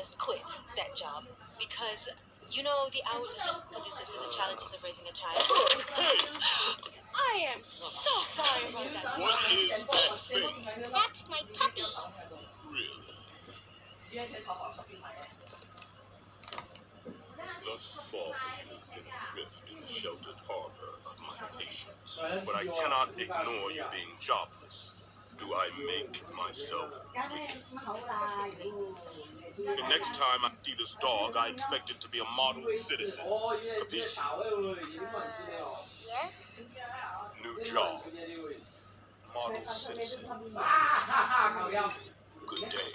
just quit that job because, you know, the hours are just conducive to the challenges of raising a child. Hey! I am so sorry about that. What is that thing? That's my puppy. Really? Thus far, you've been adrift in the sheltered harbor of my patience. But I cannot ignore you being jobless. Do I make myself wicked? The next time I see this dog, I expect it to be a model citizen. Capiche? Yes? New job. Model citizen. Good day.